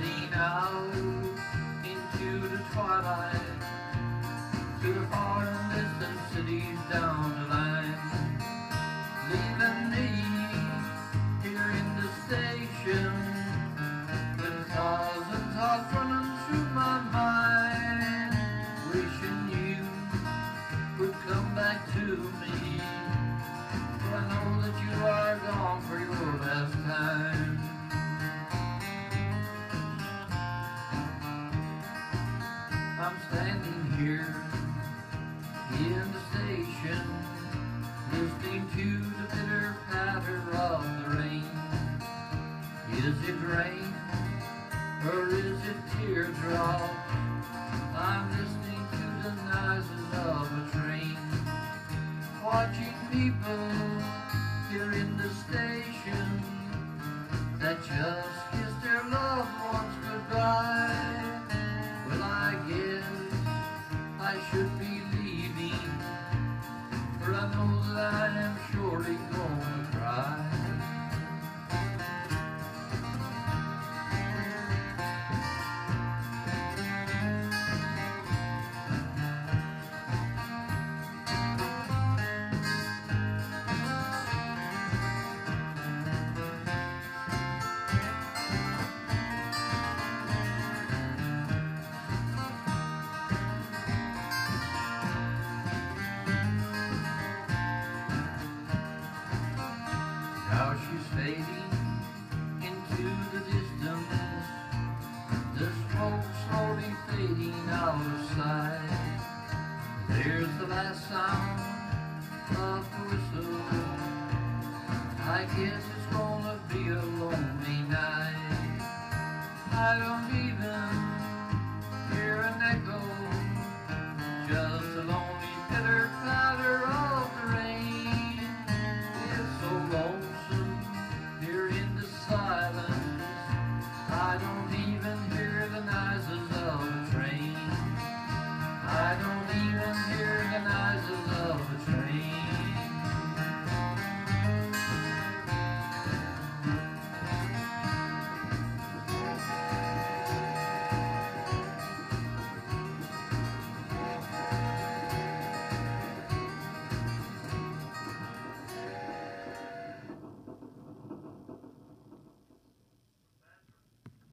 heading out into the twilight, to the far and distant cities down the line, leaving me here in the station with thoughts and thoughts running through my mind, wishing you would come back to me, for I know that you are gone for your last time. I'm standing here in the station, listening to the bitter patter of the rain. Is it rain or is it teardrops? I'm listening to the noises of a train, watching people here in the station that just kiss their loved ones goodbye. Well, I guess I should be leaving, for I know that I am surely gonna cry. Now she's fading into the distance, the smoke slowly fading out of sight. There's the last sound of the whistle. I guess it's gonna be a lonely night. I don't even hear an echo, just a lonely bitter patter of the rain. It's so lonesome here in the silence, I don't even hear